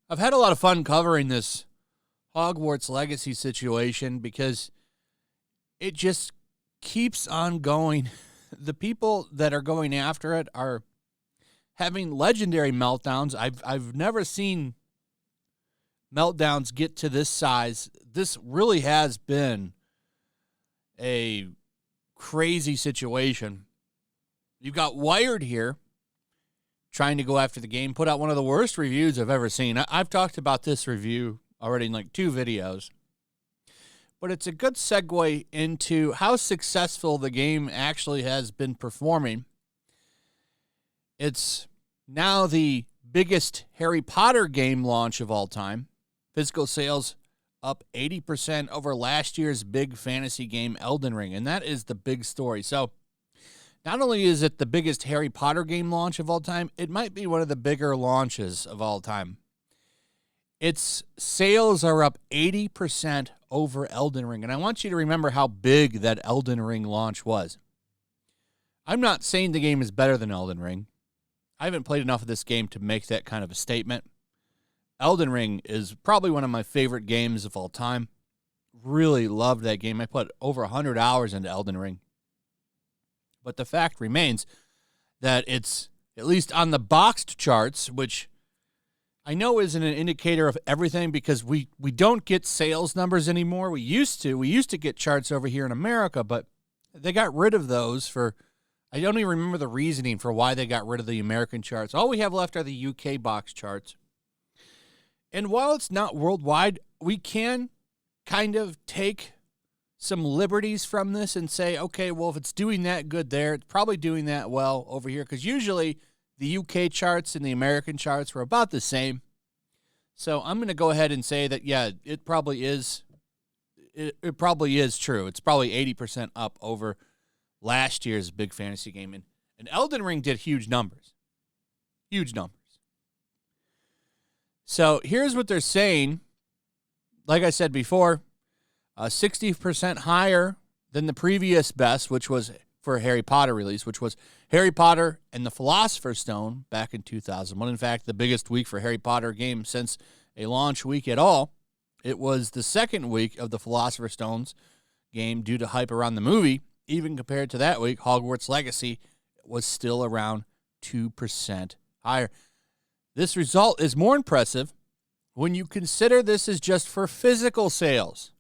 I've had a lot of fun covering this Hogwarts Legacy situation because it just keeps on going. The people that are going after it are having legendary meltdowns. I've never seen meltdowns get to this size. This really has been a crazy situation. You've got Wired here trying to go after the game, put out one of the worst reviews I've ever seen. I've talked about this review already in like 2 videos. But it's a good segue into how successful the game actually has been performing. It's now the biggest Harry Potter game launch of all time. Physical sales up 80% over last year's big fantasy game, Elden Ring. And that is the big story. So not only is it the biggest Harry Potter game launch of all time, it might be one of the bigger launches of all time. Its sales are up 80% over Elden Ring. And I want you to remember how big that Elden Ring launch was. I'm not saying the game is better than Elden Ring. I haven't played enough of this game to make that kind of a statement. Elden Ring is probably one of my favorite games of all time. Really loved that game. I put over 100 hours into Elden Ring. But the fact remains that it's, at least on the boxed charts, which I know isn't an indicator of everything because we don't get sales numbers anymore. We used to get charts over here in America, but they got rid of those for, I don't even remember the reasoning for why they got rid of the American charts. All we have left are the UK box charts. And while it's not worldwide, we can kind of take some liberties from this and say, okay, well, if it's doing that good there, it's probably doing that well over here. Because usually the UK charts and the American charts were about the same. So I'm going to go ahead and say that, yeah, it probably is. It probably is true. It's probably 80% up over last year's big fantasy game. And Elden Ring did huge numbers. Huge numbers. So here's what they're saying. Like I said before, 60% higher than the previous best, which was for a Harry Potter release, which was Harry Potter and the Philosopher's Stone back in 2001. In fact, the biggest week for Harry Potter game since a launch week at all. It was the second week of the Philosopher's Stone's game due to hype around the movie. Even compared to that week, Hogwarts Legacy was still around 2% higher. This result is more impressive when you consider this is just for physical sales.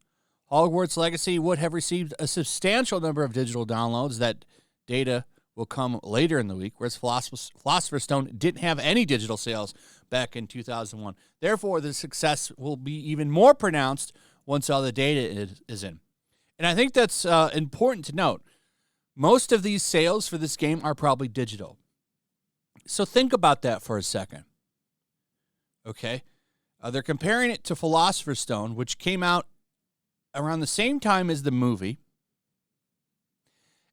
Hogwarts Legacy would have received a substantial number of digital downloads. That data will come later in the week, whereas Philosopher's Stone didn't have any digital sales back in 2001. Therefore, the success will be even more pronounced once all the data is in. And I think that's important to note. Most of these sales for this game are probably digital. So think about that for a second. Okay? They're comparing it to Philosopher's Stone, which came out around the same time as the movie.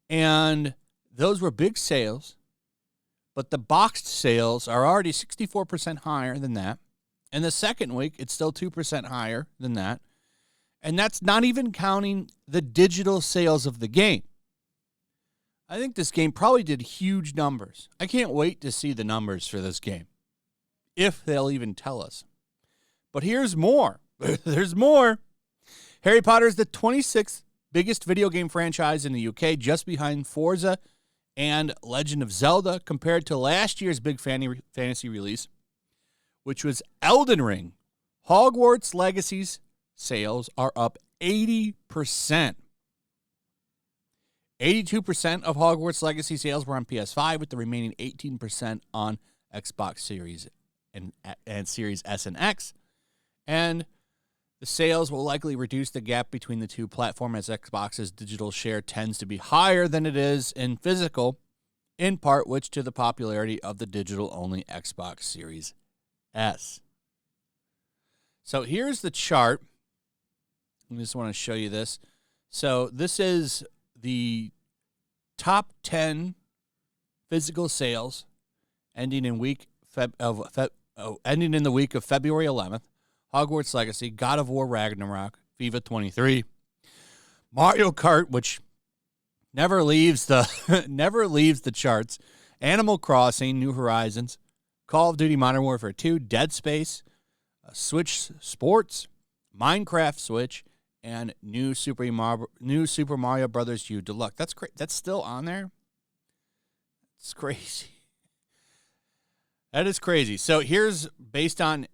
And those were big sales. But the boxed sales are already 64% higher than that. And the second week, it's still 2% higher than that. And that's not even counting the digital sales of the game. I think this game probably did huge numbers. I can't wait to see the numbers for this game, if they'll even tell us. But here's more. There's more. Harry Potter is the 26th biggest video game franchise in the UK, just behind Forza and Legend of Zelda, compared to last year's big fantasy release, which was Elden Ring. Hogwarts Legacy's sales are up 80%. 82% of Hogwarts Legacy sales were on PS5, with the remaining 18% on Xbox Series and Series S and X. And the sales will likely reduce the gap between the two platforms, as Xbox's digital share tends to be higher than it is in physical, in part which to the popularity of the digital-only Xbox Series S. So here's the chart. I just want to show you this. So this is the top 10 physical sales ending in the week of February 11th. Hogwarts Legacy, God of War Ragnarok, FIFA 23, Mario Kart, which Never leaves the never leaves the charts. Animal Crossing, New Horizons, Call of Duty Modern Warfare 2, Dead Space, Switch Sports, Minecraft Switch, and new Super Mario Brothers U Deluxe. That's great. That's still on there. It's crazy. That is crazy. So here's based on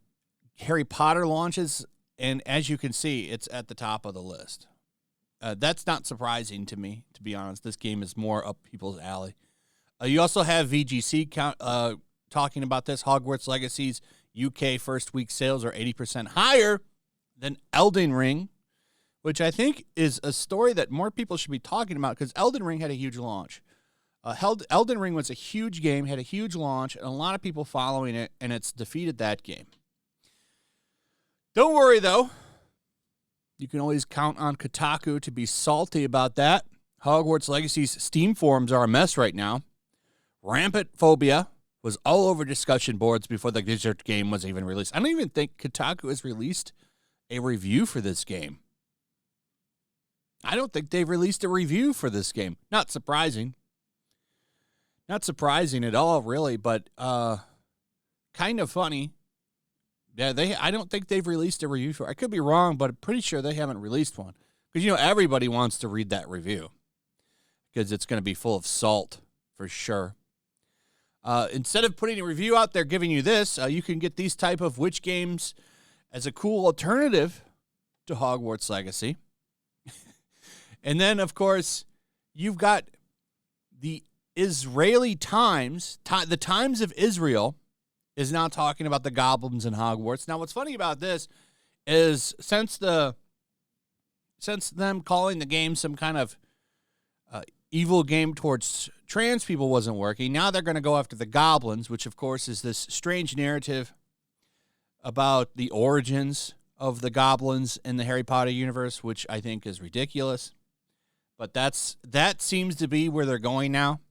Harry Potter launches, and as you can see, it's at the top of the list. That's not surprising to me, to be honest. This game is more up people's alley. You also have VGC talking about this. Hogwarts Legacy's UK first week sales are 80% higher than Elden Ring, which I think is a story that more people should be talking about because Elden Ring had a huge launch. Elden Ring was a huge game, had a huge launch, and a lot of people following it, and it's defeated that game. Don't worry, though. You can always count on Kotaku to be salty about that. Hogwarts Legacy's Steam forums are a mess right now. Rampant phobia was all over discussion boards before the digital game was even released. I don't even think Kotaku has released a review for this game. I don't think they've released a review for this game. Not surprising. Not surprising at all, really, but kind of funny. Yeah, I don't think they've released a review for it. I could be wrong, but I'm pretty sure they haven't released one. Because, everybody wants to read that review. Because it's going to be full of salt, for sure. Instead of putting a review out there giving you this, you can get these type of witch games as a cool alternative to Hogwarts Legacy. And then, of course, you've got the Israeli Times, the Times of Israel, is now talking about the goblins in Hogwarts. Now, what's funny about this is since them calling the game some kind of evil game towards trans people wasn't working, now they're going to go after the goblins, which, of course, is this strange narrative about the origins of the goblins in the Harry Potter universe, which I think is ridiculous. But that seems to be where they're going now.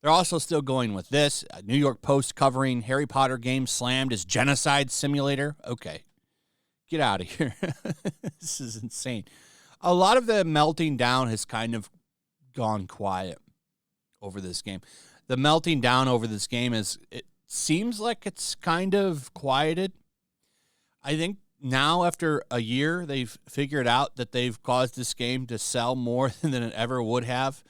They're also still going with this. New York Post covering Harry Potter game slammed as genocide simulator. Okay. Get out of here. This is insane. A lot of the melting down has kind of gone quiet over this game. The melting down over this game it seems like it's kind of quieted. I think now after a year, they've figured out that they've caused this game to sell more than it ever would have.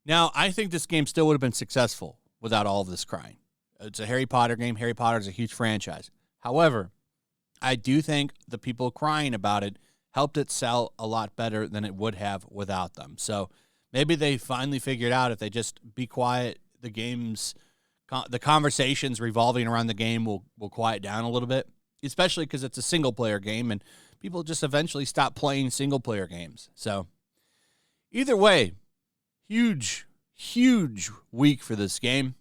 Now, I think this game still would have been successful without all of this crying. It's a Harry Potter game. Harry Potter is a huge franchise. However, I do think the people crying about it helped it sell a lot better than it would have without them. So maybe they finally figured out if they just be quiet, the conversations revolving around the game will quiet down a little bit, especially because it's a single-player game, and people just eventually stop playing single-player games. So either way, huge week for this game.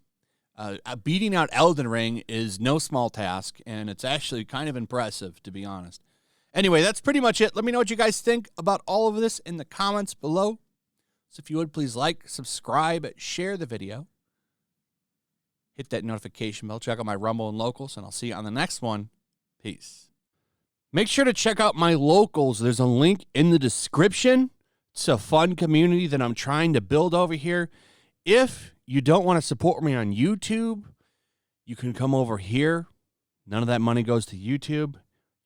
Beating out Elden Ring is no small task, and it's actually kind of impressive, to be honest. Anyway, that's pretty much it. Let me know what you guys think about all of this in the comments below. So if you would, please like, subscribe, share the video. Hit that notification bell. Check out my Rumble and Locals, and I'll see you on the next one. Peace. Make sure to check out my Locals. There's a link in the description. It's a fun community that I'm trying to build over here. If you don't want to support me on YouTube, you can come over here. None of that money goes to YouTube.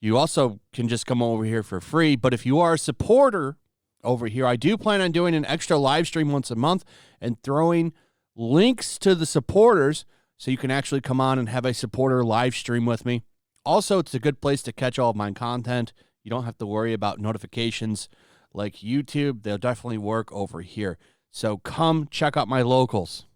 You also can just come over here for free. But if you are a supporter over here, I do plan on doing an extra live stream once a month and throwing links to the supporters so you can actually come on and have a supporter live stream with me. Also, it's a good place to catch all of my content. You don't have to worry about notifications like YouTube. They'll definitely work over here. So come check out my Locals.